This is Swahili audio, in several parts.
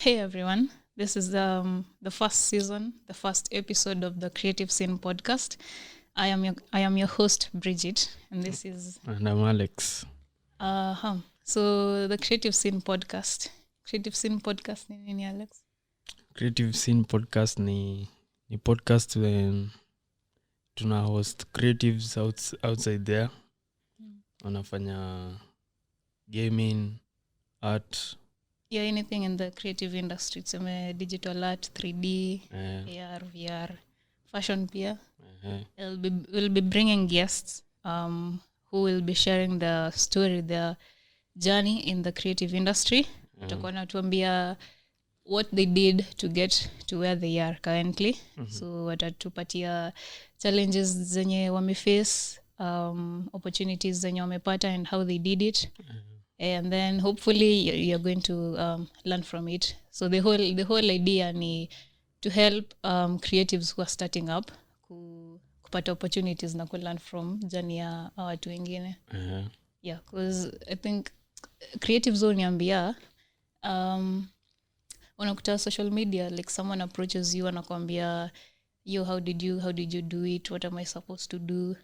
Hey everyone, this is the first season, the first episode of the Creative Scene podcast. I am your host Bridget, and this is And I'm Alex. So the Creative Scene podcast. Creative Scene podcast ni nini, Alex? Creative Scene podcast ni podcast when tuna host creatives outside there. Wanafanya gaming, art. Yeah, anything in the creative industry. It's digital art, 3D, AR, VR, fashion pia. We'll be bringing guests who will be sharing the story, their journey in the creative industry. Tutakuwa natuambia what they did to get to where they are currently. So watatupatia challenges zenye wameface, opportunities zenye wamepata and how they did it. And then hopefully you're going to learn from it. So the whole idea ni to help creatives who are starting up kupata opportunities na learn from journey ya watu wengine. Yeah, because I think creatives woniambia unakuta social media, like someone approaches you anakuambia how did you do it, what am I supposed to do?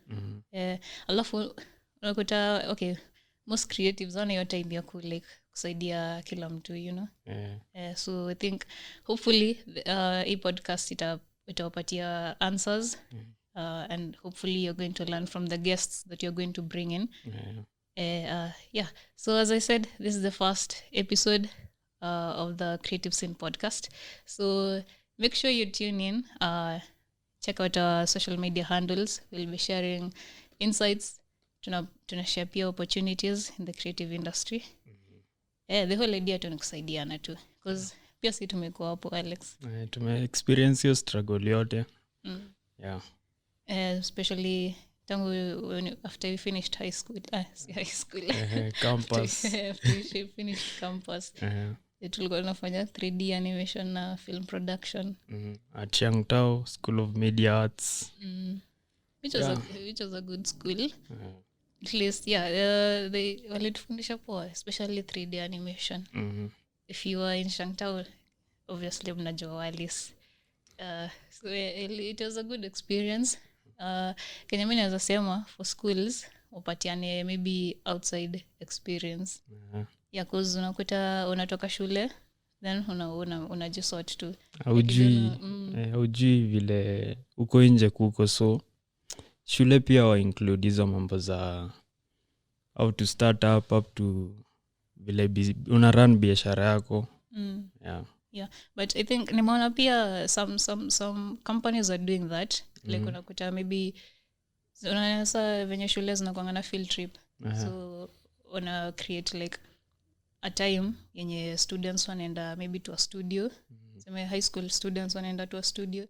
Alafu unakuta okay, most creatives wana hiyo time ya kusaidia kila mtu, you know. So I think hopefully hii podcast itawapatia answers, and hopefully you're going to learn from the guests that you're going to bring in. So as I said, this is the first episode of the Creative Scene podcast. So make sure you tune in, check out our social media handles. We'll be sharing insights, tuna share pia opportunities in the creative industry. The whole idea tunakusaidiana tu, because pia si tumekuwa hapo, Alex. Tume experience your struggle yote. Especially after we finished high school. Campus. After we finished campus. Tulikuwa tunafanya 3D animation na film production. At Yangtao School of Media Arts. Which was a good school. At least, they walitufundisha poa, especially 3D animation. If you are in Shangtao, obviously mnajua Walis. So it was a good experience. Kenya mimi naweza sema for schools upatiane maybe outside experience. Cause unakuta unatoka shule then unajisort tu. Haujui vile uko nje kuko, so shule pia wa include hizo mambo za how to start up to vile una run biashara yako. But I think nimeona pia some companies are doing that. Like unakuta maybe unaweza venye shule zinakuanga na field trip. So una create like a time yenye students wanaenda maybe to a studio. Sema high school students wanaenda to a studio.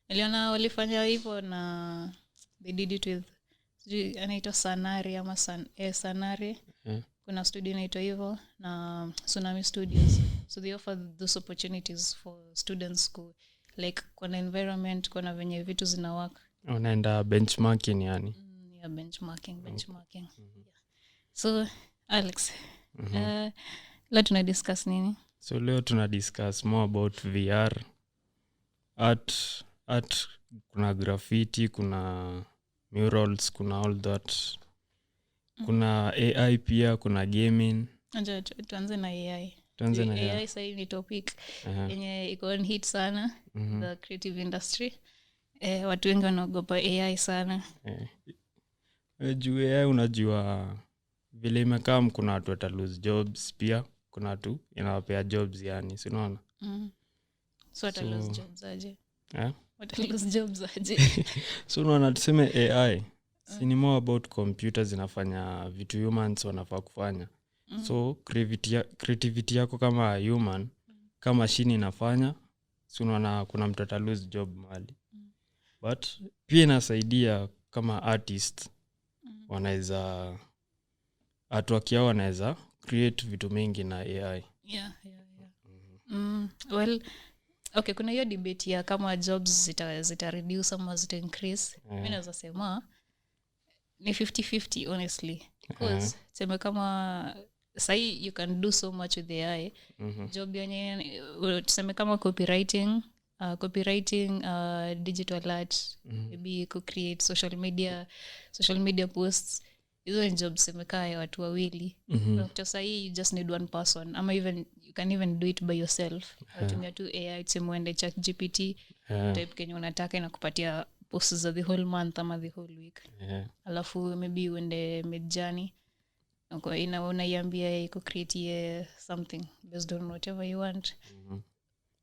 Niliona walifanya hivyo na they did it with anaitwa Sanari ama Sanari. Kuna studio inaitwa hivyo na Tsunami Studios. So they offer those opportunities for students like kuna environment, kuna venye vitu zina work. Unaenda benchmarking yani. Benchmarking. So Alex, leo tuna discuss nini? So leo tuna discuss more about VR, art, kuna graffiti, kuna murals, kuna all that. Kuna AI pia, kuna gaming. Tuanze na AI. AI sasa ni topic yenye iko on hit sana, the creative industry. Watu wengi wanaogopa AI sana. Juu AI unajua vile imekaa, kuna watu wata lose jobs pia, kuna watu inawapea jobs yani, si unaona? So wata lose jobs aje? Wata lose jobs aje? So unaona tuseme AI si ni more about computers zinafanya vitu humans wanafaa kufanya. So creativity yako kama human, kama machine inafanya, si unaona kuna mtu ata lose job mahali. But pia inasaidia kama artist, wanaweza artwork yao wanaweza create vitu mingi na AI. Well, okay, kuna hiyo debate ya kama jobs zita reduce ama zita increase. Mimi naweza sema ni 50-50 honestly, because sema kama sahi you can do so much with AI. Job yenye tuseme kama copywriting, digital art, maybe create social media posts. Hizo ni job semekaa ya watu wawili. Unakuta sahi you just need one person, ama even you can even do it by yourself. Unatumia tu AI, tuseme uende ChatGPT, type kenye unataka inakupatia posts za the whole month ama the whole week. Alafu maybe uende Midjourney, unaiambia iko create something based on whatever you want.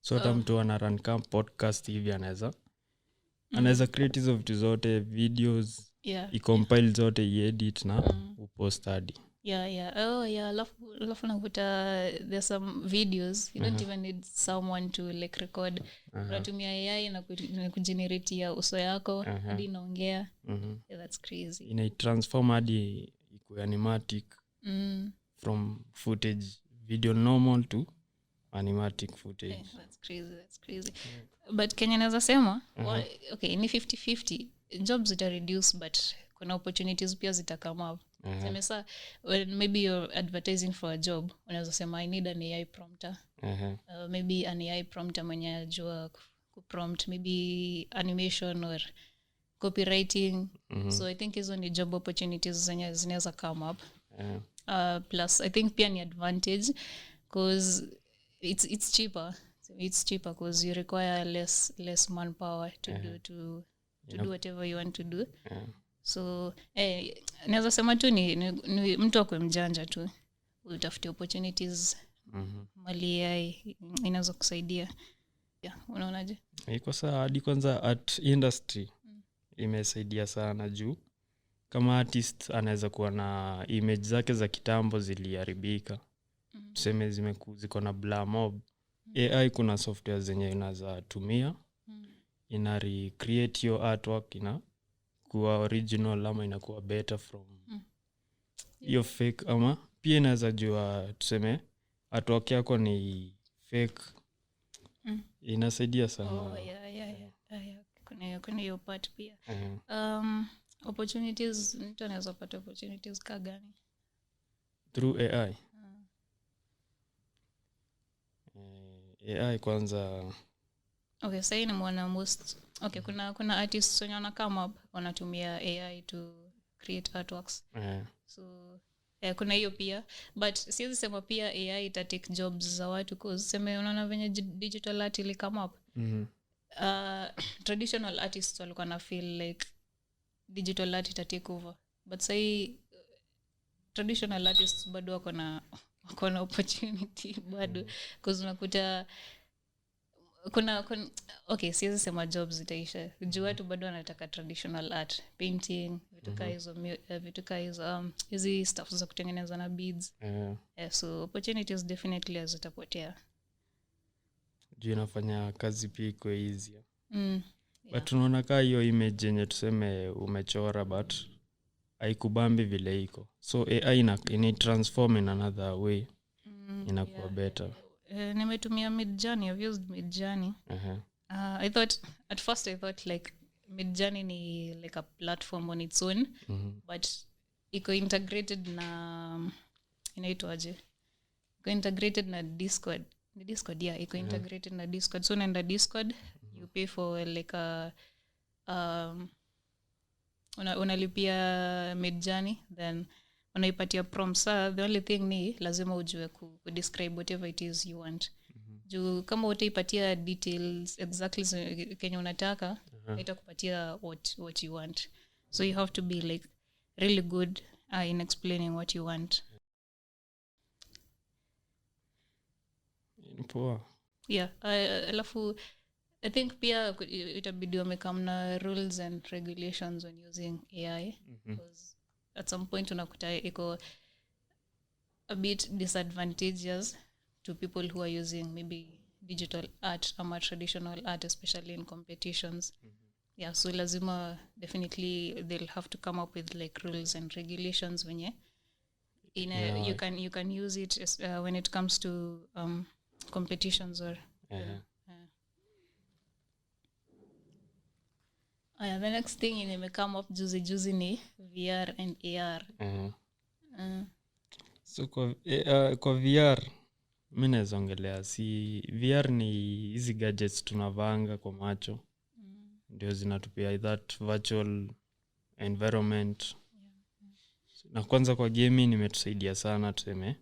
So hata mtu ana run kama podcast hivi anaweza create hizo vitu zote, videos, i-compile zote, i-edit na upost hadi. Alafu nakuta there's some videos you don't even need someone to like record. Unatumia AI na kugenerate uso yako hadi inaongea. That's crazy. Ina-transform hadi ikuwe animatic from footage, video normal to animatic footage. That's crazy. But Kenya naweza sema okay, ni 50-50. Jobs zita reduce, but kuna opportunities pia zita come up. Semesa when maybe you're advertising for a job, unaweza sema I need an AI prompter. Maybe an AI prompter mwenye ajua kuprompt maybe animation or copywriting. So I think hizo ni job opportunities zenye zinaweza come up. Plus I think pia ni advantage because it's cheaper. It's cheaper because you require less manpower to do whatever you want to do. So naweza sema tu ni mtu akwe mjanja tu utafute opportunities mali AI inaweza kusaidia. Unaonaje? Iko sawa hadi kwanza art industry imesaidia sana juu kama artist anaweza kuwa na image zake za kitambo ziliharibika. Tuseme ziko na blur mob. AI kuna software zenye inaweza tumia ina recreate your artwork kuwa original ama inakuwa better from hiyo fake, ama pia inaweza jua tuseme artwork yako ni fake. Inasaidia sana. Kuna hiyo part pia. Opportunities, mtu anaweza pata opportunities ka gani through AI? AI kwanza okay, sasa ni mwana most okay, kuna artists wenye wana come up wanatumia AI to create artworks. So kuna hiyo pia, but siwezi sema pia AI ita take jobs za watu cause sema unaona venye digital art ili come up. Traditional artists walikuwa na feel like digital art ita take over, but say traditional artists bado wako na opportunity bado cause unakuta kuna okay, siwezi sema jobs itaisha juu watu bado wanataka traditional art, painting, vitu kaa hizo hizi stuff za kutengeneza na beads. So opportunities definitely zitapotea juu inafanya kazi pia iko easy. But unaona kaa hiyo image yenye tuseme umechora but haikubambi vile iko, so AI ina transform in another way, inakuwa better. Nimetumia Midjourney. I've used Midjourney. At first I thought like Midjourney ni like a platform on its own, but iko integrated na inaitwaje, iko integrated na Discord. Ni Discord, iko integrated na Discord. So unaenda Discord, you pay for like a unalipia Midjourney, then unaipatia prompts. The only thing ni lazima ujue describe whatever it is you want. Juu kama utaipatia details exactly kenye unataka, itakupatia what you want. So you have to be like really good in explaining what you want. Poa. Alafu I think pia itabidi wamekam na rules and regulations when using AI, because at some point unakuta iko a bit disadvantageous to people who are using maybe digital art or traditional art, especially in competitions. So lazima definitely they'll have to come up with like rules and regulations when you can use it when it comes to competitions or the next thing in come up juzi ni VR and AR. So kwa VR mi naweza ongelea, si VR ni hizi gadgets tunavanga kwa macho, ndio zinatupia that virtual environment. Na kwanza kwa gaming imetusaidia sana, tuseme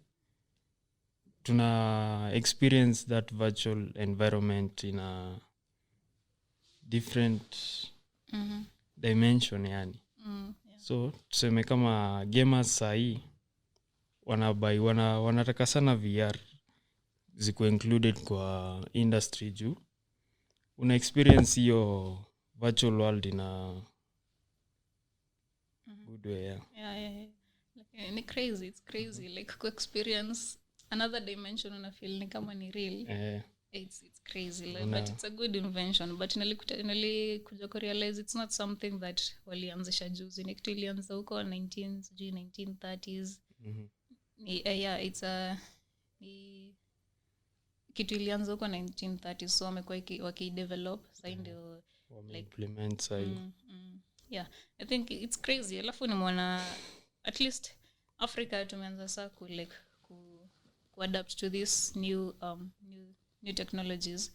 tuna experience that virtual environment in a different dimension yani. So tuseme kama gamers sahi wanataka sana VR ziko included kwa industry juu una experience hiyo virtual world in a good way. Yeah. Ni crazy, it's crazy like ku experience another dimension una feel ni kama ni real. It's crazy like, but it's a good invention, but nilikuja ku realize it's not something that walianzisha juzi, ni kitu ilianza huko 1930s. Yeah, it's kitu ilianza huko 1930s, so wamekuwa wakidevelop sasa ndio like implement sasa. Yeah, I think it's crazy. Alafu nimeona at least Africa tumeanza sasa ku adapt to this new technologies.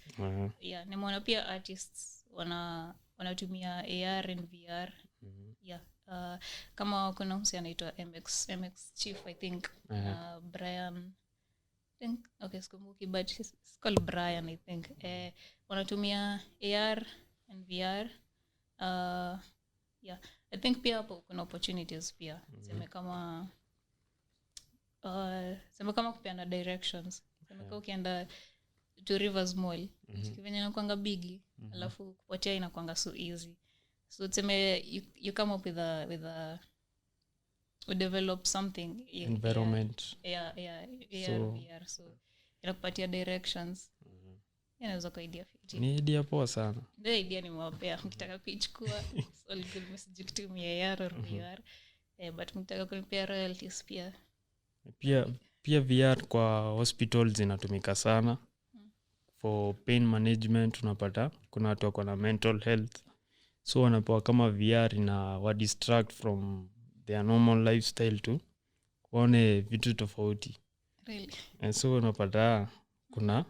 Yeah, nimeona pia artists wanatumia AR and VR. Yeah. Kama kuna msee anaitwa MX Chief I think. Brian okay, sikumbuki but he's called Brian I think. Wanatumia AR and VR. Yeah, I think pia hapo kuna opportunities pia. Sema kama kupeana directions. Sema kama ukienda to Rivers Mall, kivenya inakuanga bigi, alafu kupotea inakuanga so easy. So tuseme you come up with a develop something environment. Yeah, VR, so inakupatia directions. Inaweza kwa idea fiti. Ni idea poa sana. Ndio idea nimewapea, mkitaka kuichukua all good message kutumia AR or VR. But mkitaka kunipea royalties pia VR kwa hospitals zinatumika sana for pain management. Unapata kuna watu wako na mental health, so wanapewa kama VR na wa distract from their normal lifestyle tu waone vitu tofauti. Really? So unapata kuna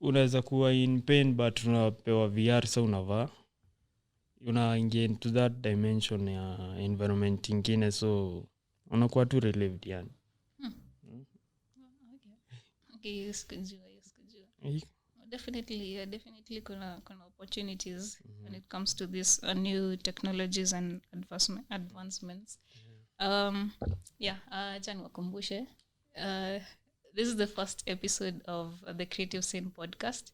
unaweza kuwa in pain but unapewa VR, so unavaa unaingia into that dimension ya environment ingine, so unakuwa tu relieved yani. Okay, yes, kujua. Definitely kuna opportunities when it comes to this new technologies and advancements. Acha niwakumbushe. This is the first episode of the Creative Scene podcast.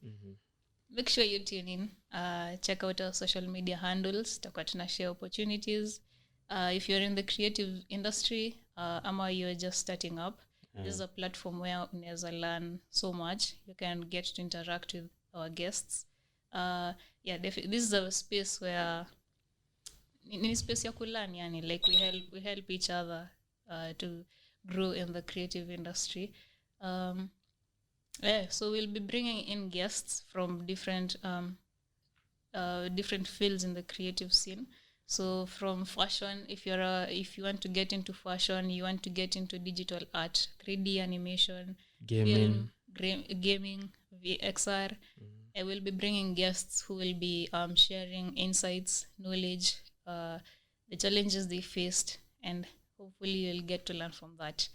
Make sure you tune in. Check out our social media handles. Tutakuwa tuna share opportunities. If you're in the creative industry, ama you're just starting up, this is a platform where unaweza learn so much. You can get to interact with our guests. This is a space where ni space ya kulearn yani, like we help each other to grow in the creative industry. So we'll be bringing in guests from different fields in the creative scene. So from fashion, if you want to get into fashion, you want to get into digital art, 3D animation, gaming, VXR, I will be bringing guests who will be sharing insights, knowledge, the challenges they faced, and hopefully you'll get to learn from that.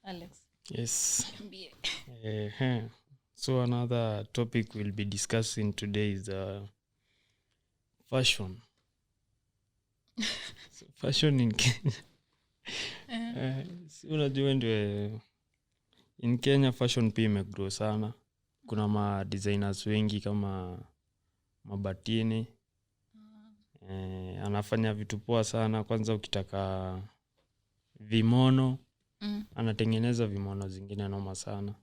Alex. Yes. So another topic we'll be discussing today is fashion. So fashion in Kenya. Unajua ndio in Kenya fashion pia imegrow sana. Kuna ma designers wengi kama Mabatini. Anafanya vitu poa sana. Kwanza ukitaka vimono, anatengeneza vimono zingine noma sana.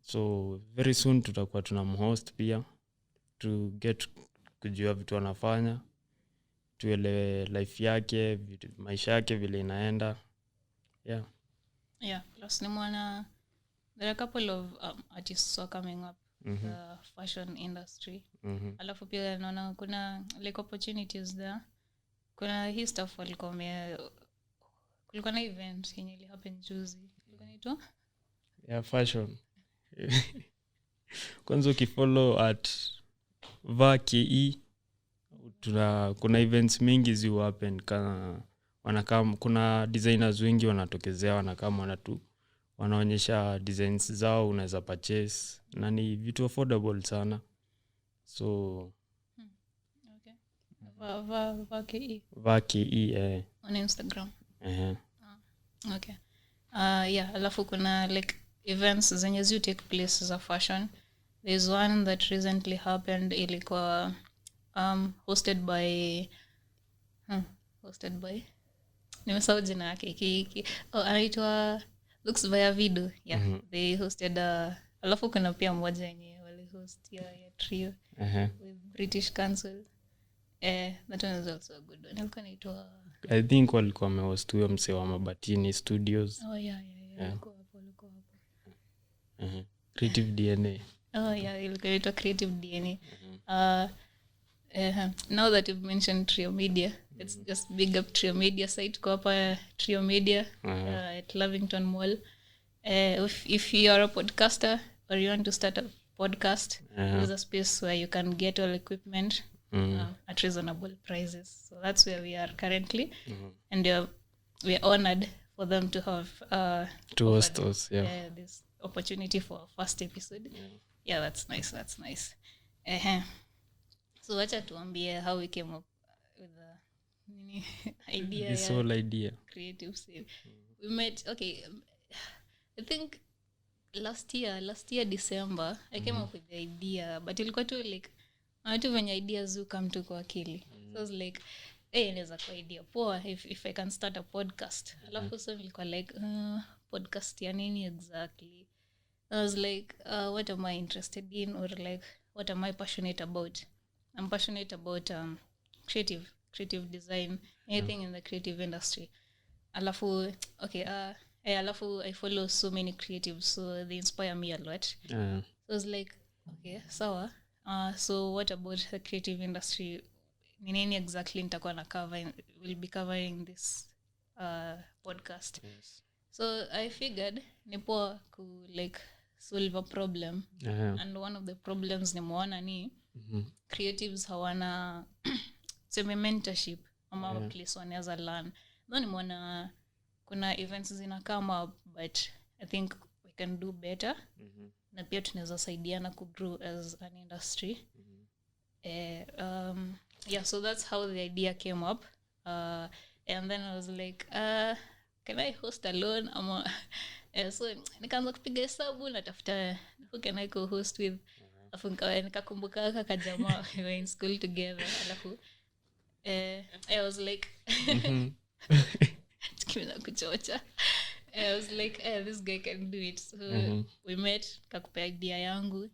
So very soon tutakuwa tunamhost pia to get kujua vitu anafanya, tuelewe life yake, maisha yake vile inaenda. Plus nimeona there are a couple of artists who are coming up the fashion industry. Alafu pia naona kuna like opportunities there. Kuna hii stuff walikuwa kulikuwa na event yenye ili happen juzi. Kulikuwa inaitwa fashion. Kwanza ukifollow at VAKE, kuna events mingi zi happen kana wanakam, kuna designers wengi wanatokezea, wanakam wanaonyesha designs zao, unaweza purchase na ni vitu affordable sana. So okay. VAKE on Instagram. Okay. Yeah, alafu kuna like events zenye zi take place za fashion. There's one that recently happened, ilikuwa hosted by nimesahau jina yake. Anaitwa Looks via Video. Yeah. They hosted alafu kuna pia moja yenye wali host ya trio with British Council. That one is also a good one. Ilikuwa inaitwa I think walikuwa wamehost huyo msee wa Mabatini Studios. Yeah. Ilikuwa hapo. Creative DNA. Ilikuwa inaitwa Creative DNA. Now that you've mentioned Trio Media, let's just big up Trio Media site. Go hapa Trio Media at Lavington Mall. If you are a podcaster or you want to start a podcast, there's a space where you can get all equipment at reasonable prices. So that's where we are currently, and we are honored for them to have to host us. This opportunity for our first episode. Yeah, that's nice. So wacha tuambie how we came up with the idea. This whole idea. Creative sale. We met, I think last year December, I came up with the idea, but ilikuwa tu like watu venye ideas come to kwa akili. So I was like, inaweza kwa idea poa if I can start a podcast. Alafu so nilikuwa like podcast ya nini exactly? I was like, what am I interested in, or like what am I passionate about? I'm passionate about creative design, anything in the creative industry. Alafu alafu I follow so many creatives, so they inspire me a lot. So I was like, sawa. So what about the creative industry? Nini exactly nitakuwa na cover, will be covering this podcast. Yes. So I figured nipo ku like solve a problem. And one of the problems nimeona ni creatives hawana semi mentorship ama place wanaweza learn. Though nimeona kuna events zina come up, but I think we can do better. Na pia tunaweza saidiana ku grow as an industry. So that's how the idea came up. And then I was like, can I host alone? So nikaanza kupiga hesabu natafuta who can I co-host with. Alafu nikakumbuka kaka jamaa we were in school together. Alafu I was like tukimena kuchocha. I was like, this guy can do it. So we met, kakupea idea yangu.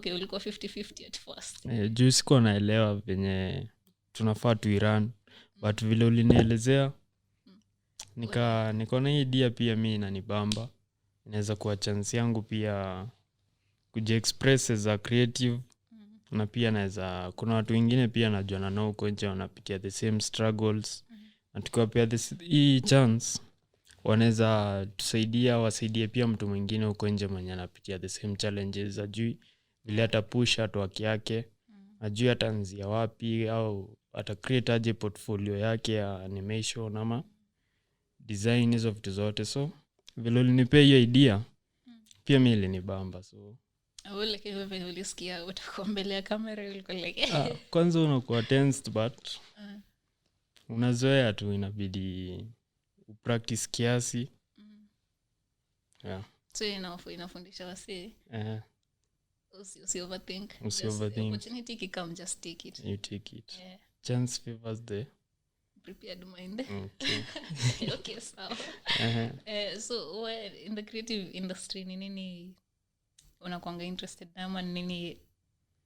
Ulikuwa 50-50 at first. Juu sikuwa naelewa venye tunafaa tuiran, but vile ulinielezea nikaona hii idea pia mimi inanibamba. Inaweza kuwa chance yangu pia kujiexpress as a creative. Na pia naweza, kuna watu wengine pia najua na nao huko nje wanapitia the same struggles. Na tukiwa pia hii chance wanaweza tusaidia, wasaidie pia mtu mwingine huko nje mwenye anapitia the same challenges. Ajui vile atapush artwork yake, ajui ataanzia wapi, au ata create aje portfolio yake ya animation ama design hizo vitu zote. So vile ulinipea hiyo idea pia mimi ilinibamba. So like wewe ulisikia utakuwa mbele ya kamera ulikuwa like kwanza unakuwa tensed, but unazoea tu, inabidi upractice kiasi. So inafundisha wasi usi overthink. Opportunity kikam, just take it. You take it. Chance favors the prepared mind. Okay, so so in the creative industry nini unakuanga interested ama nini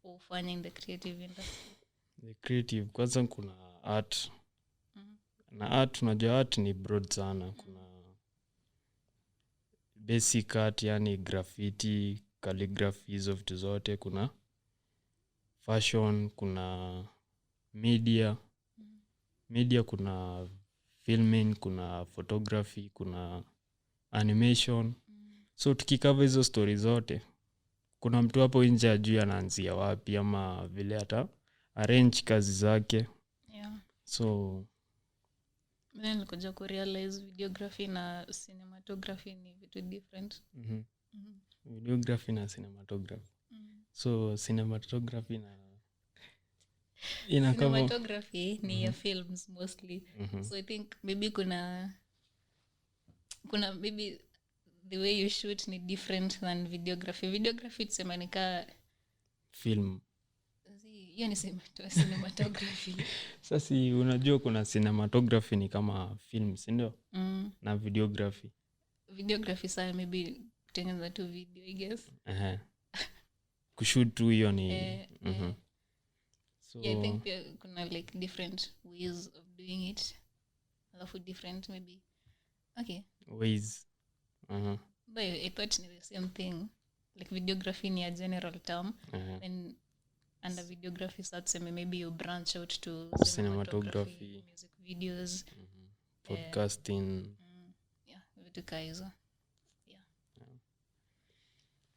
ufanya in the creative industry? The creative, kwanza kuna art. Na art, unajua art ni broad sana. Kuna basic art, yani graffiti, calligraphy, hizo vitu zote. Kuna fashion, kuna media, kuna filming, kuna photography, kuna animation. So tukikava hizo story zote, kuna mtu hapo nje ajui anaanzia wapi ama vile hata arrange kazi zake. Yeah. So then nilikuja kurealize videography na cinematography ni vitu different. Videography na cinematography. So cinematography na cinematography ni ya films mostly. So I think maybe kuna maybe the way you shoot ni different than videography. Videography tusema nika film. Hiyo ni cinematography. Sasa unajua kuna cinematography ni kama films ndio? Na videography. Videography sana maybe kutengeneza tu video I guess. Kushoot tu hiyo ni So yeah, I think kuna like different ways of doing it. Alafu different maybe. Okay. Ways. But I thought it's the same thing. Like videography ni a general term. And under videography starts maybe you branch out to cinematography, music videos, podcasting. Yeah, vitu kaizo. Yeah.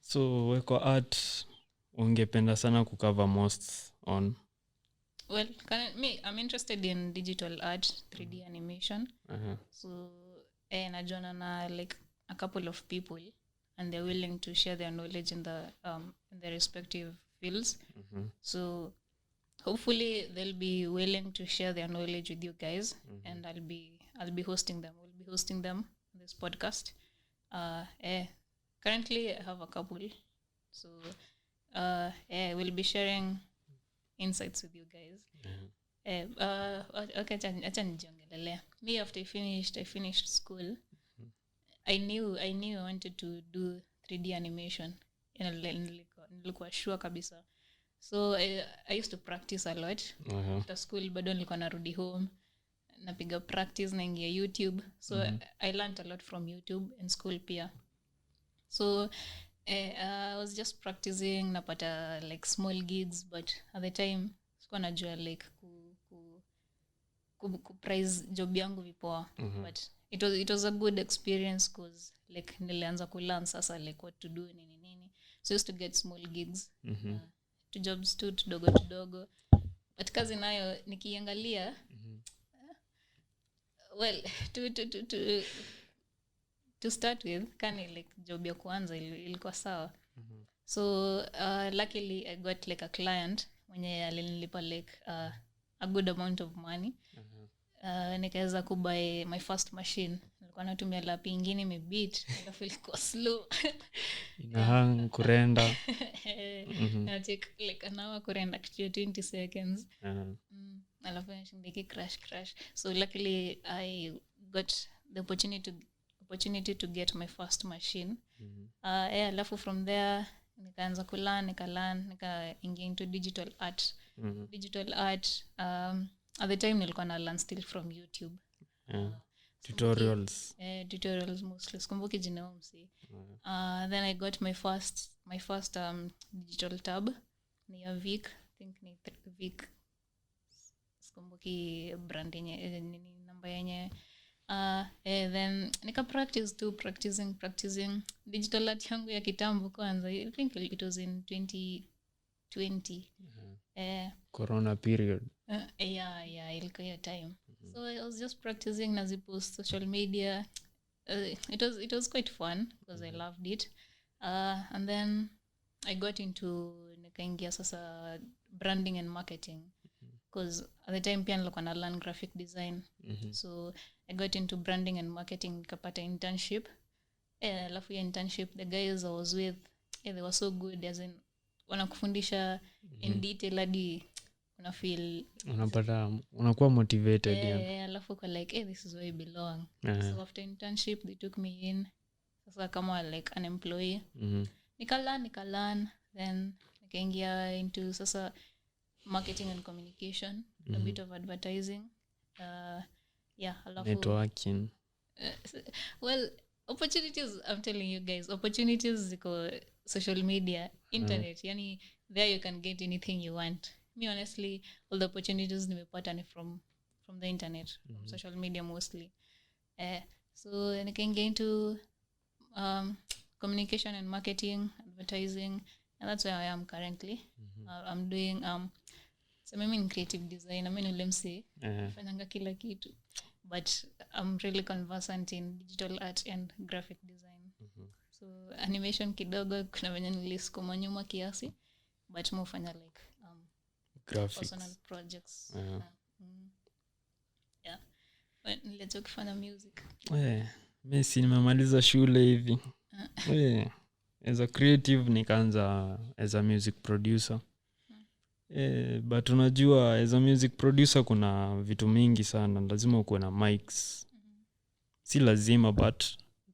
So weko art ungependa sana kucover most on? Well, I'm interested in digital art, 3D animation. So najua na like a couple of people and they're willing to share their knowledge in their respective fields. So hopefully they'll be willing to share their knowledge with you guys, and I'll be hosting them. We'll be hosting them on this podcast. Currently I have a couple. So we'll be sharing insights with you guys. Okay, acha nijiongelelea. Me after I finished school, I knew I wanted to do 3D animation. Nilikuwa sure kabisa. So I used to practice a lot. After school bado nilikuwa narudi home, napiga practice naingia YouTube. So I learned a lot from YouTube in school pia. So I was just practicing, napata like small gigs, but at the time sikuwa najua like ku price job yangu vipoa. But it was a good experience cause like nilianza ku learn sasa like what to do nini. So I used to get small gigs. To jobs tu tudogo. But kazi nayo nikiangalia well to start with kani like job ya kwanza ilikuwa sawa. So luckily I got like a client mwenye alinilipa like a good amount of money. Nikaweza kubuy my first machine. Nilikuwa natumia lapi ingine imebeat, alafu ilikuwa slow. Inahang kurenda. Na take like an hour kurenda kitu 20 seconds. Alafu nishindiki crash. So luckily I got the opportunity to get my first machine. Alafu from there nikaanza nikaingia into digital art. Digital art at the time nilikuwa na learn still from YouTube. Tutorials mostly. Sikumbuki jina msi. Then I got my first digital tab ni ya Vic. I think ni Vic. Sikumbuki brand yenye nini namba yenye. Then nika practicing digital art yangu ya kitambo kwanza. I think it was in 2020. Corona period. Yeah, ilikuwa hiyo time. So I was just practicing nazipost social media. It was quite fun because I loved it. And then I got into nikaingia sasa branding and marketing because at the time pia nilikuwa na learn graphic design. So I got into branding and marketing, nikapata internship. Alafu ya internship the guys I was with they were so good, as in wanakufundisha in detail hadi una feel unapata unakuwa motivated. Alafu kwa like this is where I belong. So after internship they took me in sasa kama like an employee. Nika then nikaingia into sasa marketing and communication, a bit of advertising, alafu networking. Well, opportunities, I'm telling you guys, opportunities ziko social media, internet, yani there you can get anything you want. Me honestly, all the opportunities nimepata ni from from the internet, from social media mostly. So nikaingia into communication and marketing, advertising, and that's where I am currently. I'm doing so mimi in creative design. I mean ulemsi nafanyanga kila kitu, but I'm really conversant in digital art and graphic design. So animation kidogo kuna venye nilisukuma nyuma kiasi, but more fanya like graphics, personal projects. Nilianza kufanya music. Mimi si nimemaliza shule hivi. As a creative nikaanza as a music producer. But unajua as a music producer kuna vitu mingi sana. Lazima ukuwe na mics. Si lazima but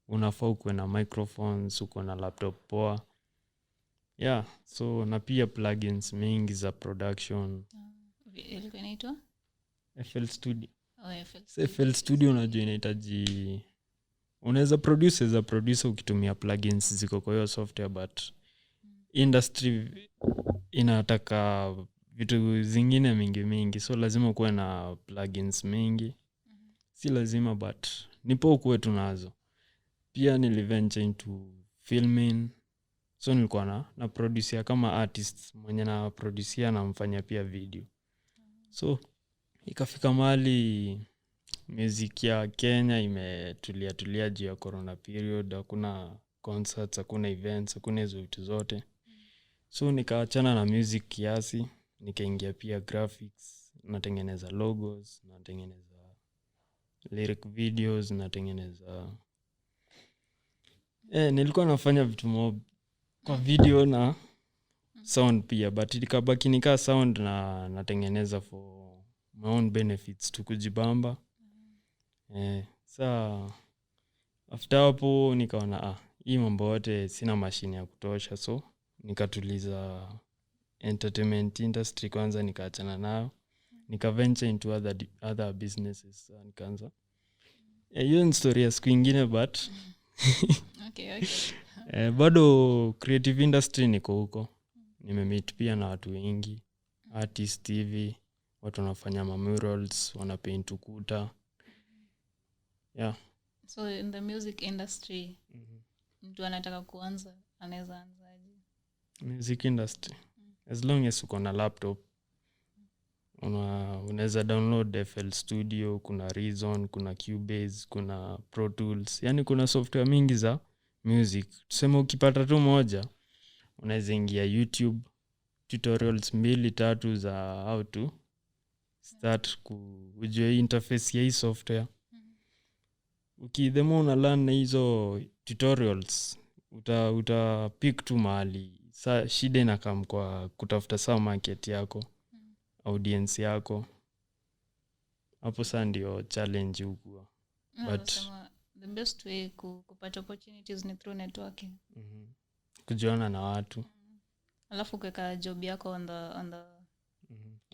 unafaa ukuwe na microphones, ukuwe na laptop poa. So na pia plugins mingi za production. Ilikuwa inaitwa FL Studio. FL Studio unajua inahitaji unaweza produce as a producer ukitumia plugins ziko kwa hiyo software, but industry inataka vitu zingine mingi, so lazima ukuwe na plugins mingi. Si lazima but nipo ukuwe tunazo. Pia niliventure into filming, so nilikuwa na producer kama artist mwenye na producer na mfanya pia video. So ikafika mahali music ya Kenya imetulia juu ya corona period, hakuna concerts, hakuna events, hakuna hizo vitu zote. So nikaachana na music kiasi, nikaingia pia graphics, natengeneza logos, natengeneza lyric videos, natengeneza nilikuwa nafanya vitu mob kwa video na sound pia, but ikabaki nikaa sound na natengeneza for my own benefits tu kujibamba. After hapo nikaona hii mambo yote sina mashine ya kutosha, so nikatuliza entertainment industry kwanza, nikaachana nayo, nikaventure into other businesses. Nikaanza hiyo story ya siku nyingine, but okay. Bado creative industry niko huko. Nimemeet pia na watu wengi, artist hivi, watu wanafanya murals, wanapaint ukuta. So in the music industry, mtu anataka kuanza anaweza anzaje? Music industry, as long as uko na laptop, unaweza download FL Studio, kuna Reason, kuna Cubase, kuna Pro Tools. Yani kuna software mingi za music. Tuseme ukipata tu moja, unaweza ingia YouTube, tutorials 2-3 za how to start kujua interface ya hii software. Ukidemo una learn na hizo tutorials, uta pick tu mahali. Shida inakam kwa kutafuta saa market yako, audience yako. Hapo sasa ndio challenge huko. But the best way kupata opportunities ni through networking. Kujiona na watu. Alafu kuweka job yako on the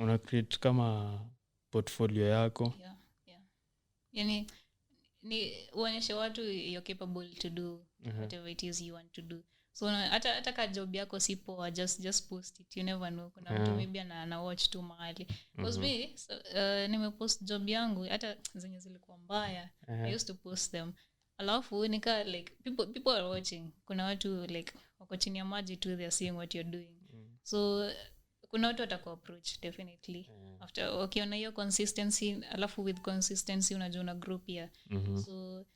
una create kama portfolio yako. Yani ni uonyeshe watu you're capable to do whatever it is you want to do. So hata ka job yako sipo, just post it. You never know, kuna mtu maybe ana watch tu mahali. Because me nimepost job yangu hata zenye zilikuwa mbaya. I used to post them. Alafu nika like people are watching. Kuna watu like wako chini ya maji tu, they are seeing what you're doing. So kuna watu wataku approach definitely. After ukiona hiyo consistency, alafu with consistency unajua una group pia. So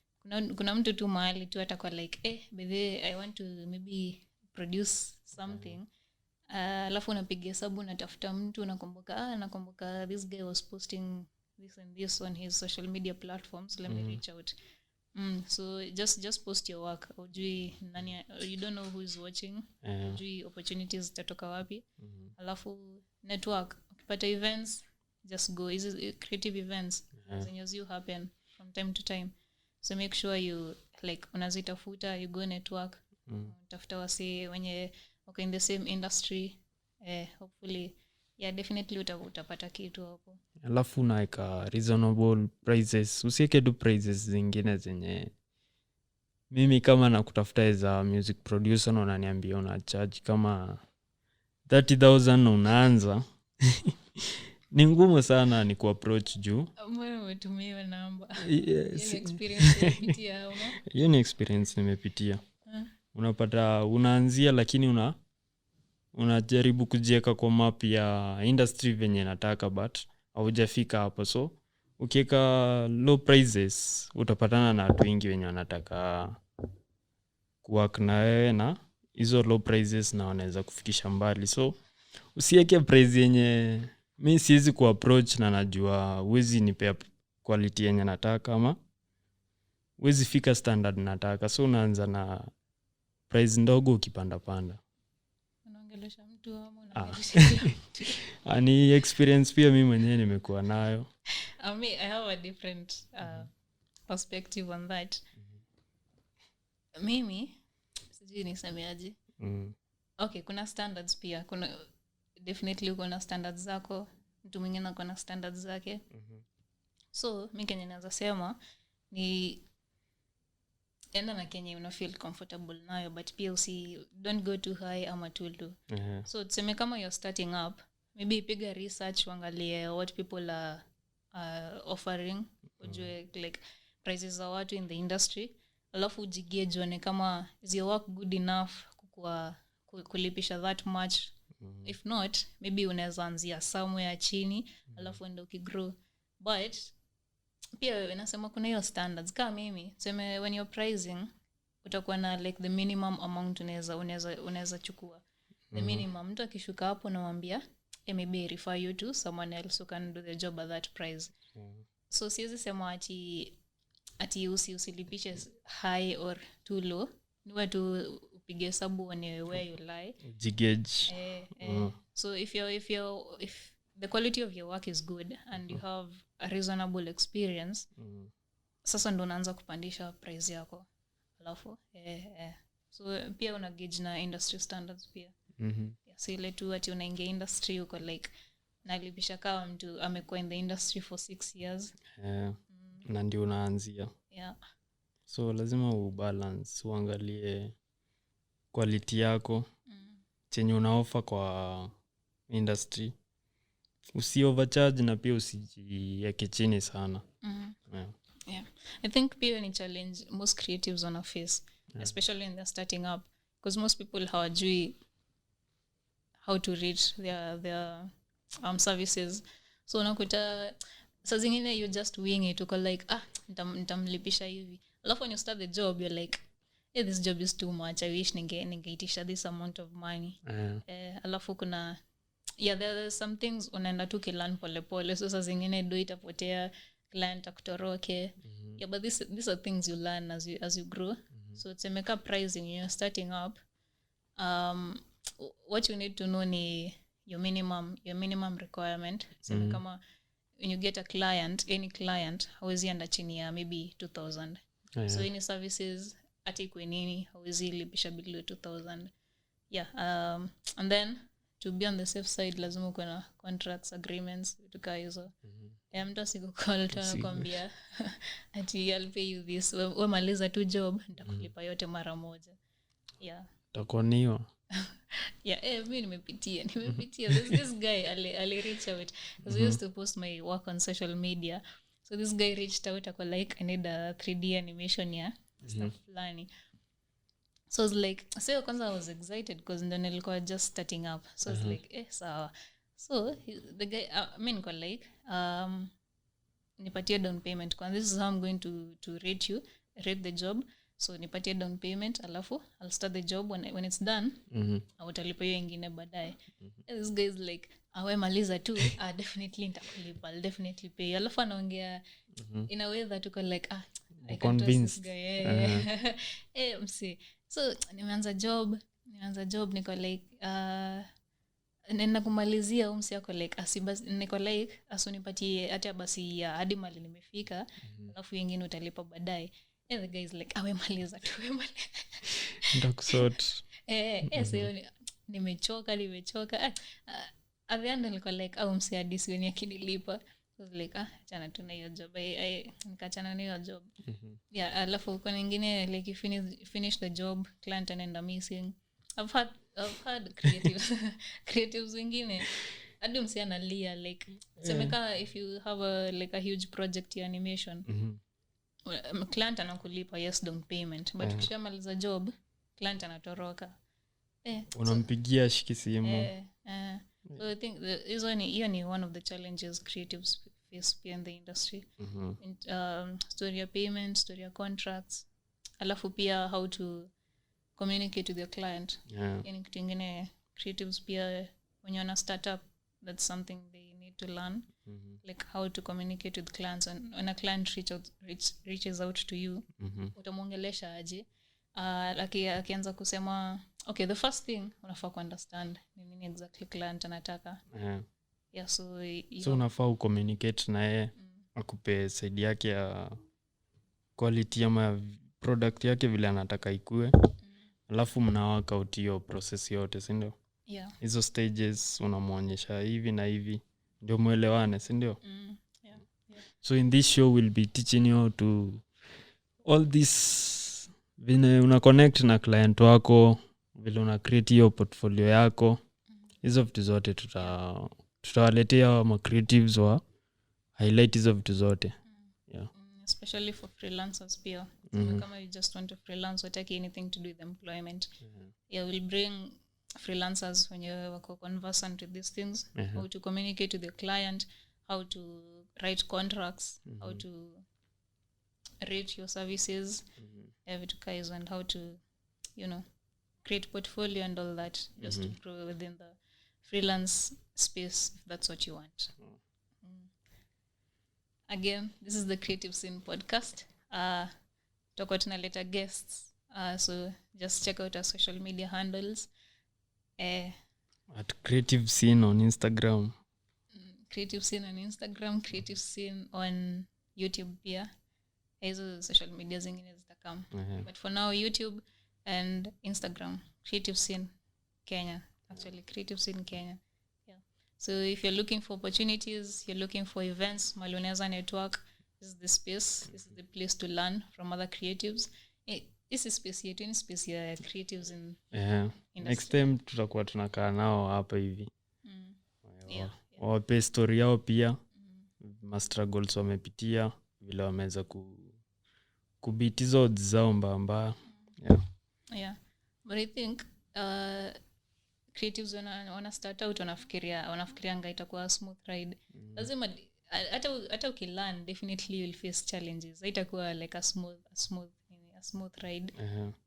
kuna mtu tu mahali tu atakuwa like baby I want to maybe produce something. Alafu unapiga hesabu, unatafuta mtu, unakumbuka this guy was posting this and this on his social media platforms, let me reach out. So just post your work. Ujui nani, you don't know who is watching. Ujui opportunities zitatoka wapi. Alafu network, ukipata events just go. Hizi creative events zenye you happen from time to time, so make sure you like unazitafuta, you go network. Tafuta wase wenye wako in the same industry. Hopefully definitely utapata kitu hapo. Alafu unaweka reasonable prices, usiweke tu prices zingine zenye mimi kama nakutafuta as a music producer na unaniambia una charge kama 30,000 na unaanza ni ngumu sana ni kuapproach juu mbona umetumia namba yes. experience umepitia au hiyo ni experience nimepitia unapata unaanzia lakini unajaribu kujieka kwa map ya industry venye nataka but haujafika hapo so ukiweka low prices utapatana na watu wengi wenye wanataka kuwork na wewe na hizo low prices na wanaweza kufikisha mbali so usiweke price yenye mimi siwezi kuapproach na najua huwezi nipea quality yenye nataka ama huwezi fika standard nataka so unaanza na price ndogo ukipanda unaongelesha mtu ama unaongelesha ni experience pia mimi mwenyewe nimekuwa nayo. I have a different perspective on that. Mimi sijui nisemeaje. Okay, kuna standards pia. Kuna definitely kuna standards zako, mtu mwingine kuna standards zake. So mimi kenye naweza sema ni enda na kenye una feel comfortable nayo but pia don't go too high ama too low. So tuseme kama you're starting up, maybe piga research uangalie what people are offering, ujue like prices za watu in the industry, alafu ujigauge uone kama is your work good enough kulipisha that much. If not, maybe unaweza anzia somewhere chini alafu enda ukigrow. But pia inasema kuna hiyo standards kama mimi tuseme when you're pricing utakuwa na like the minimum amount unaweza chukua. The minimum mtu akishuka hapo namwambia maybe refer you to someone else who can do the job at that price. So siwezi sema ati usilipishe high or too low. Niwe tu upige hesabu where you lie. Jigauge. So if the quality of your work is good and you have a reasonable experience, sasa ndo unaanza kupandisha price yako. Alafu so pia una gauge na industry standards pia. So ile tu ati unaingia industry uko like nalipisha kama mtu amekuwa in the industry for 6 years. Na ndio unaanzia. So lazima ubalance, uangalie quality yako chenye unaofa kwa industry. Usiovercharge na pia usijiweke chini sana. I think pia ni challenge most creatives wana face, especially when they're starting up, because most people hawajui how to reach their services. So unakuta saa zingine you just wing it, uko like nitamlipisha hivi, alafu when you start the job you're like this job is too much, I wish ningeitisha this amount of money. Alafu kuna there are some things unaenda tu kilearn pole so saa zingine do itapotea, client akutoroke. But these are things you learn as you grow. So to make up pricing, you're starting up, what you need to know ni your minimum requirement. So kama when you get a client, any client hawezi enda chini ya maybe 2000. So any services ati kwa nini hawezi lipisha below 2000. And then to be on the safe side lazima uwe na contracts, agreements, tuka hizo. Mtu asikukall tu anakuambia ati I'll pay you this, wewe maliza tu job nitakulipa yote mara moja. Takoniwa. Mimi nimepitia this guy ali reach out because I used to post my work on social media. So this guy reached out ako like I need a 3D animation ya stuff fulani. So I was like, kwanza I was excited because ndo nilikuwa just starting up. So I was like sawa. So the guy niko like nipatie down payment, kwa this is how I'm going to rate the job. So nipatie down payment alafu I'll start the job when it's done. Utalipa hiyo ingine baadaye. This guy is like awe maliza tu, definitely nitakulipa, I'll definitely pay. Alafu anaongea in a way that uko like I can't trust this guy. Msi. So nimeanza job niko like nenda kumalizia umsi yako like asibasi niko like asunipatie hata basi hadi mali nimefika, alafu yengine utalipa baadaye. The guy is like awe maliza tu ndakusort. So nimechoka at the end nilikuwa like umsi hadi sioni akinilipa. So I was like achana tu na hiyo job. Nikachana na hiyo job. Alafu kwa nyingine like you finish the job, client anaenda missing. I've had creatives wengine hadi msi analia like semeka if you have a huge project ya animation client anakulipa yes down payment but ukishamaliza job client anatoroka unampigia shiki simu so I think hiyo ni one of the challenges creatives face pia in the industry story ya payment, story ya contracts, alafu pia how to communicate with your client. Yani kitu ingine creatives pia when you're on a startup, that's something they need to learn, like how to communicate with clients. And when a client reaches out to you, utamuongelesha aje? Akianza kusema okay, the first thing unafaa ku understand ni nini exactly client anataka. So unafaa ucommunicate na yeye akupe side yake ya quality ama product yake vile anataka ikue. Alafu mna work out hiyo process yote, si ndio? Hizo stages unamuonyesha hivi na hivi ndio muelewane, si ndio? So in this show we'll be teaching you how to all this, vile una connect na client wako, vile una create your portfolio yako. Hizo vitu zote tutawaletea ma creatives wa highlight hizo vitu zote. Especially for freelancers pia. Kama you just want to freelance or take anything to do with employment. We'll bring freelancers when you're conversant with these things, how to communicate with your client, how to write contracts, how to rate your services, and how to, create portfolio and all that, just to grow within the freelance space, if that's what you want. Again, this is the Creative Scene podcast. Tutakuwa tunaleta guests. So just check out our social media handles. At Creative Scene on Instagram. Creative Scene on Instagram, Creative Scene on YouTube pia. Hizo social media zingine zitakam. But for now, YouTube and Instagram, Creative Scene Kenya. Actually, Creative Scene Kenya. So if you're looking for opportunities, you're looking for events, Maloneza Network, this is the space. This is the place to learn from other creatives. This is space yetu, ni space ya creatives in industry. Next time tutakuwa tunakaa nao hapa hivi. Wape story yao pia. Ma struggles wamepitia, vile wameweza kubiti hizo zao mbaya. But I think creatives wana start out wanafikiria nga itakuwa smooth ride. Lazima hata ukilearn definitely you'll face challenges. Haitakuwa like a smooth ride.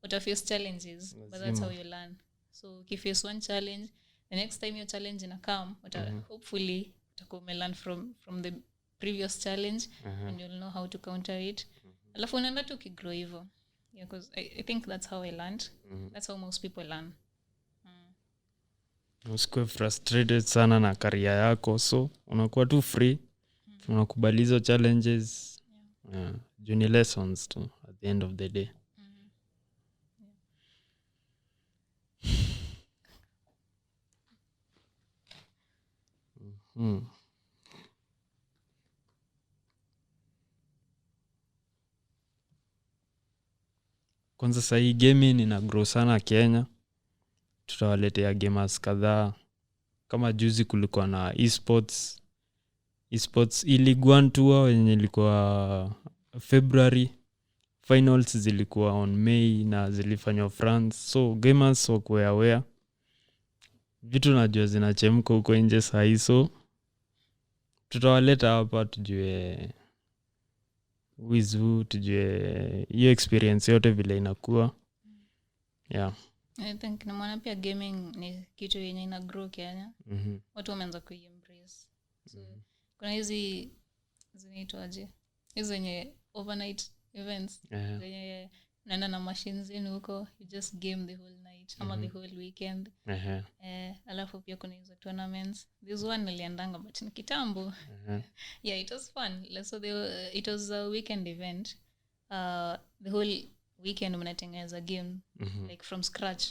Uta face challenges, but that's how you learn. So if you face one challenge, the next time your challenge ina come, hopefully utakuwa learn from the previous challenge, and you'll know how to counter it. Alafu unaenda tu kigrow hivyo. Because I think that's how I learned. That's how most people learn. Usikue frustrated sana na career yako, so unakuwa tu free. Unakubali hizo challenges. Juni lessons too at the end of the day. Kwanza sasa hii gaming ina grow sana Kenya. Tutawaletea gamers kadhaa. Kama juzi kulikuwa na esports League 1 tour yenye ilikuwa February, finals zilikuwa on May na zilifanywa France. So gamers wako aware, vitu najua zinachemka huko nje saa hii, so tutawaleta hapa tujue wizu, tujue hiyo experience yote vile inakuwa. I think naona pia gaming ni kitu yenye ina grow Kenya. Watu wameanza kuembrace. So kuna hizi zinaitwaje? Hizo zenye overnight events. Zenye unaenda na machines zenu huko, you just game the whole night ama the whole weekend. Alafu pia kuna hizo tournaments. This one niliandanga but ni kitambo. It was fun. So it was a weekend event. The whole weekend mnatengeneza game like from scratch.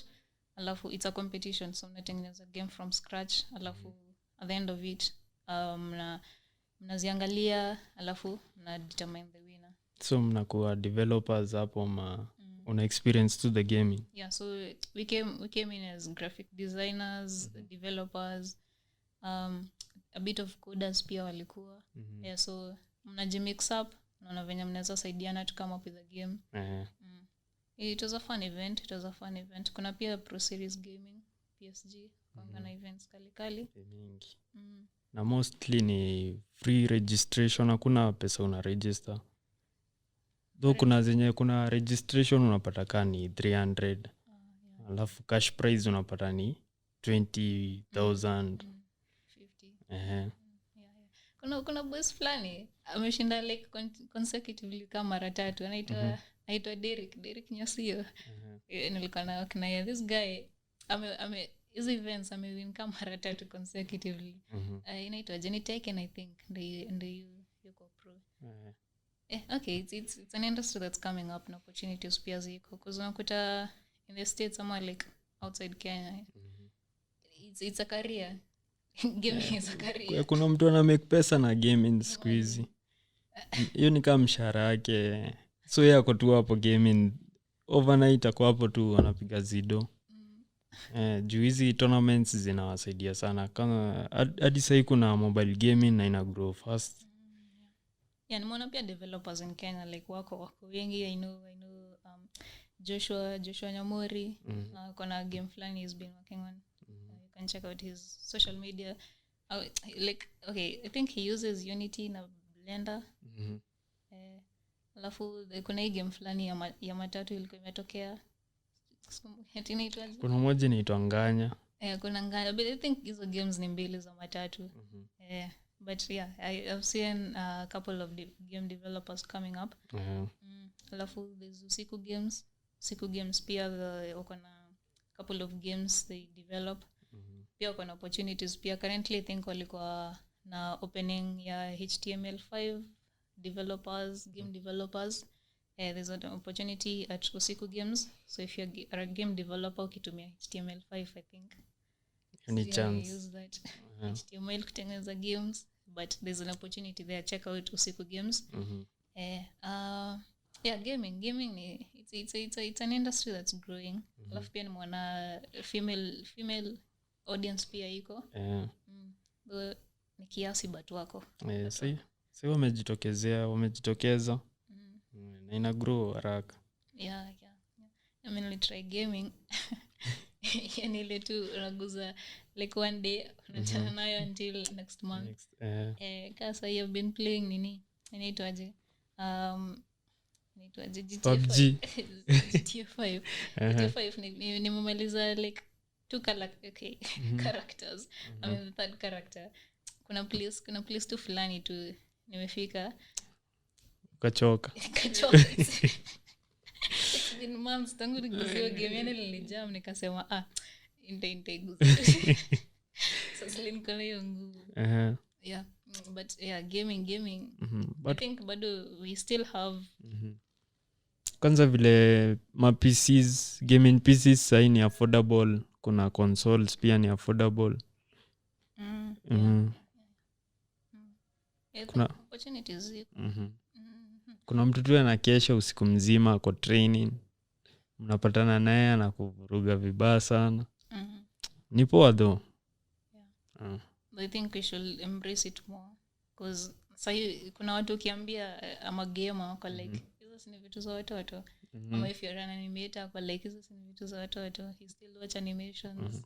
Alafu it's a competition, so mnatengeneza game from scratch. Alafu at the end of it mnaziangalia, alafu mna determine the winner. So mnakuwa developers hapo una experience to the gaming. So we came in as graphic designers, developers, a bit of coders pia walikuwa. Yeah, so mnajimix up, naona venye mnaweza saidiana to come up with a game. It was a fun event. Kuna pia Pro Series Gaming, PSG, na events kali. Mingi. Na mostly ni free registration, hakuna pesa una register. Though kuna zenye kuna registration unapata kani 300. Alafu cash prize unapata ni 20,000. 50. Kuna boss fulani ameshinda like consecutively kama mara 3. Anaitwa Derek Nyasio. Nilikuwa na kina this guy hizo events amewin kama mara 3 consecutively. Inaitwa Jenny Taken, I think, ndio yuko pro. Okay, it's an industry that's coming up, na opportunities pia ziko because unakuta in the States ama like outside Kenya. It's a career. Gaming is a career. Kuna mtu ana make pesa na gaming siku hizi. Hiyo ni kama mshahara yake. So yeye ako tu hapo gaming overnight, ako hapo tu anapiga zido. Juu hizi tournaments zinawasaidia sana. Kama hadi sasa kuna mobile gaming na ina grow fast. Yeah, nimeona pia developers in Kenya like wako wengi. I know Joshua Nyamori. Kuna game fulani he's been working on. You can check out his social media. I think he uses Unity na Blender. Alafu kuna hii game fulani ya matatu ilikuwa imetokea. Kuna moja inaitwa Nganya. Kuna Nganya, but I think hizo games ni mbili za matatu. But yeah, I've seen a couple of game developers coming up. Alafu there's Usiku Games pia wako na couple of games they develop. Pia wako na opportunities pia. Currently I think walikuwa na opening ya HTML5 developers, game developers. There's an opportunity at Usiku Games. So if you're a game developer ukitumia HTML5, I think any chance use that HTML kutengeneza games, but there's an opportunity there. Check out Usiku Games. Gaming it's an industry that's growing. Alafu pia nimeona female audience pia iko. Ni kiasi but wako. Si wamejitokeza. Na ina grow haraka. Yeah. I mean, we try gaming. Yani ile tu unaguza like one day unachana nayo until next month. Kasa you've been playing nini? Inaitwaje PUBG. GTA 5 nimemaliza like 2 characters. I mean the third character. Kuna place tu fulani tu nimefika. Kachoka. It's been months tangu niguzie game, yani nilijam nikasema nitaiguza. Sasa niko na hiyo nguvu. Yeah, but yeah, gaming. But I think bado we still have kwanza vile PCs, gaming PCs sasa ni affordable, kuna consoles pia ni affordable. Kuna opportunities. Kuna mtu tu anakesha usiku mzima kwa training. Mnapatana naye anakuvuruga vibaya sana. Ni poa though. I think we should embrace it more because kuna watu ukiambia ama gamer kwa like hizo ni vitu za watoto. Ama if you're an animator kwa like hizo ni vitu za watoto. He still watch animations.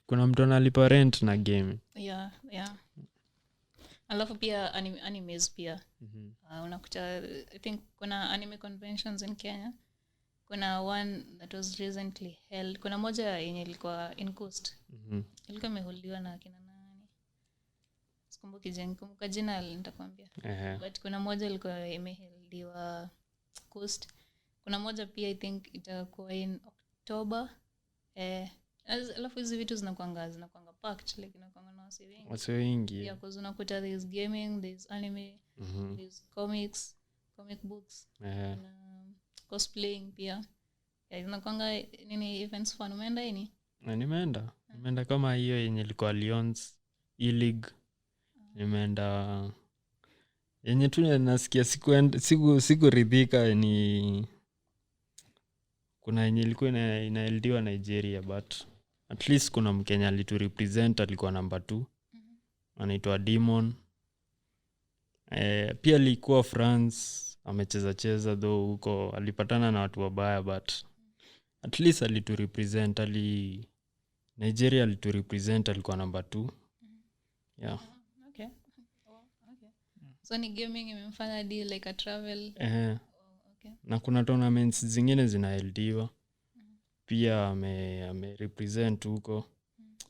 Kuna mtu analipa rent na game. Yeah. Alafu pia animes pia. Unakuta I think kuna anime conventions in Kenya. Kuna one that was recently held. Kuna moja yenye ilikuwa in Coast. Ilikuwa imeholdiwa na kina nani? Sikumbuka jina nitakwambia. But kuna moja ilikuwa imeholdiwa Coast. Kuna moja pia I think itakuwa in October. Alafu hizi vitu zinakuanga packed, like inakuanga na wase wengi. Yeah, because unakuta there's gaming, there's anime, there's comic books, na cosplaying pia. Yeah, inakuanga nini events fun. Umeenda ini? Nimeenda kama hiyo yenye ilikuwa Lions E-League. Nimeenda yenye tu nasikia siku ridhika ni kuna yenye ilikuwa inaeldiwa Nigeria, but at least kuna Mkenya alitu represent, alikuwa number 2. anaitwa Demon. Pia alikuwa France, amecheza though huko alipatana na watu wabaya, but at least aliturepresent, Nigeria aliturepresent, alikuwa number 2. Yeah. Okay. Okay. So ni gaming imemfanya deal like a travel. Okay. Na kuna tournaments zingine zinaeldiwa. Pia ame represent huko.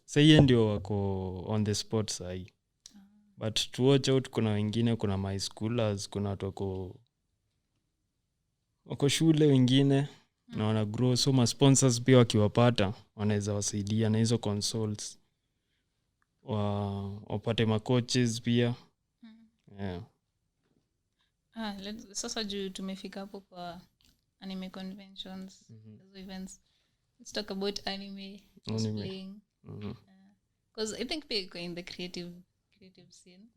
Sasa yeye ndio wako on the spot sahi. But to watch out, kuna wengine, kuna my schoolers, kuna watu wako shule wengine na wana grow, so ma sponsors pia wakiwapata wanaweza wasaidia na hizo consoles, wapate ma coaches pia. Yeah. Sasa juu tumefika hapo kwa anime conventions, those events. Let's talk about anime cosplaying. Because I think pia in the creative scene.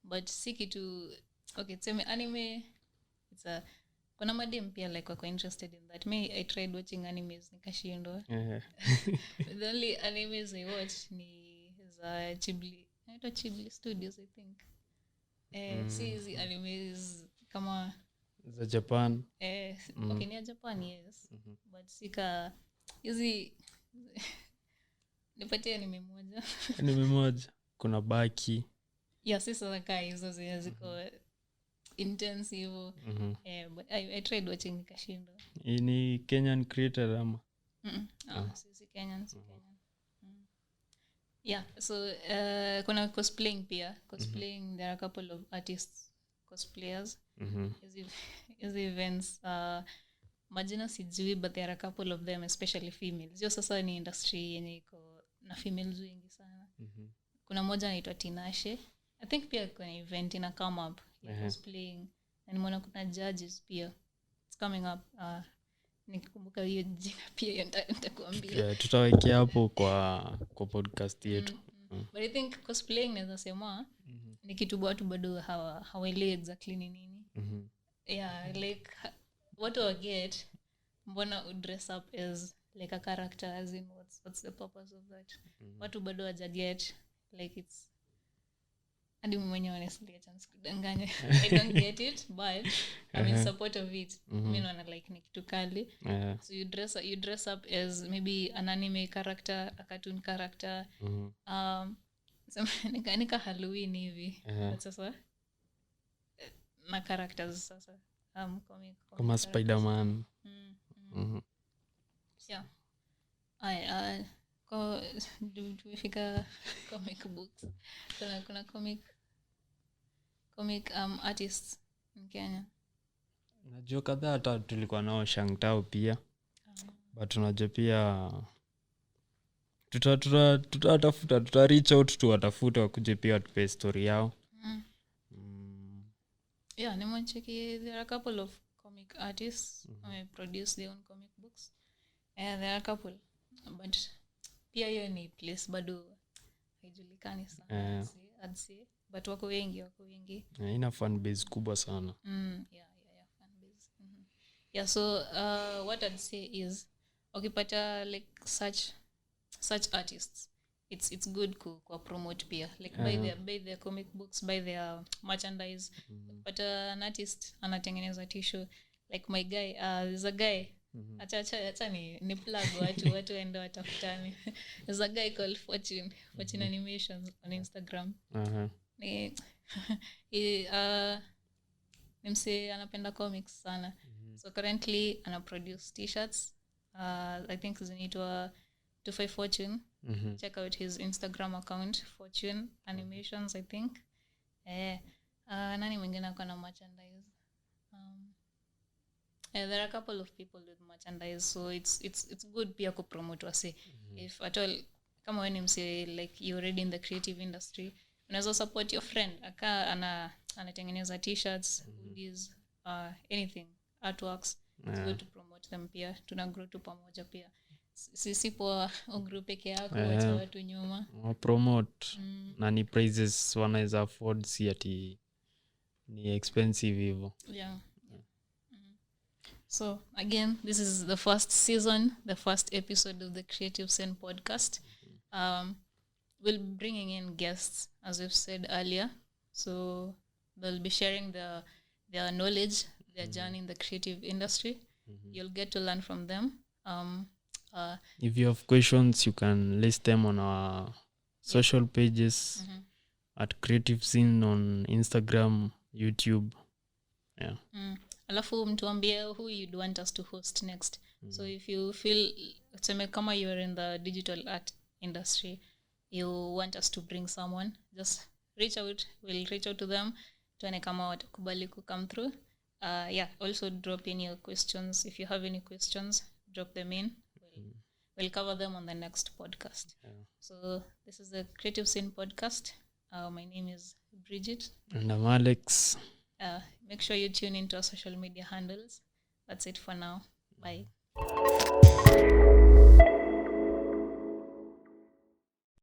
But si kitu, okay, tuseme anime, it's a, kuna madem pia like wako interested in that. I tried watching animes nikashindwa. The only animes I watch ni za Ghibli Studios, I think. Si hizi animes kama za Japan. Okay, ni ya Japan, yes. But sika hizi nipatie anime moja. Kuna Baki. Yeah, sasa kama hizo ziko intensive. But I tried watching nikashindwa. Ni Kenyan creator ama? Si Kenyan. Yeah, so kuna cosplaying pia. Cosplaying, there are a couple of artists cosplayers. Hizi events, majina sijui, but there are a couple of them, especially females. Hiyo sasa ni industry yenye iko na females wengi sana. Kuna moja anaitwa Tinashe. I think pia kuna event ina come up cosplaying. Na nimeona kuna judges pia. It's coming up. Nikikumbuka hiyo jina pia nitakuambia. Yeah, tutawekea hapo kwa podcast yetu. But I think cosplaying naweza sema ni kitu watu bado hawaelewi exactly ni nini. Yeah, like what do I get? Mbona dress up as like a character, as in what's the purpose of that? Watu bado hawaja get like it's, hadi mwenyewe honestly a chance kudanganya. I don't get it, but I'm in support of it. Mimi naona like ni kitu kali. So you dress up as maybe an anime character, a cartoon character. Nika Halloween hivi. Sasa na characters sasa. Comic kama Spider-Man. Yeah. Tumefika comic books. Kuna comic artists in Kenya. Najua kadhaa hata tulikuwa nao Shangtao pia. But unajua pia tuta reach out to watafuta wakuje pia watupe story yao. Yeah, nimecheki, there are a couple of comic artists who produce their own comic books. There are a couple, but pia hiyo ni place bado haijulikani sana. I'd say, but wako wengi. Ina fan base kubwa sana. Yeah, fan base. Yeah, so what I'd say is ukipata like such artists, it's good ku promote pia, like buy their comic books, buy their merchandise. But an artist anatengeneza tissue, like my guy, there's a guy, acha ni plug watu waende watafutani. There's a guy called Fortune Animations on Instagram. Ni mse anapenda comics sana. So currently ana produce t-shirts. I think zinaitwa 25 Fortune. Check out his Instagram account, Fortune Animations, I think. Nani mwingine ako na merchandise? There are a couple of people with merchandise, so it's good pia ku promote wase. If at all, kama wewe ni mse like you already in the creative industry, unaweza support your friend anatengeneza t-shirts, hoodies, anything, artworks. It's good to promote them pia. Tuna grow tu pamoja pia. Sisi po group peke yako watu nyuma. Promote na ni prices wanaweza afford, si ati ni expensive hivyo. Yeah. So again, this is the first season, the first episode of the Creative Scene podcast. we'll be bringing in guests, as we've said earlier. So they'll be sharing their knowledge, their journey in the creative industry. You'll get to learn from them. If you have questions, you can list them on our social pages at Creative Scene on Instagram, YouTube. Yeah. Alafu mtuambie who you'd want us to host next. So if you feel kama you're in the digital art industry, you want us to bring someone, just reach out. We'll reach out to them tuone kama watakubali ku come through. Also drop in your questions. If you have any questions, drop them in. We'll cover them on the next podcast. So this is the Creative Scene podcast. My name is Bridget. And I'm Alex. Make sure you tune into our social media handles. That's it for now. Bye.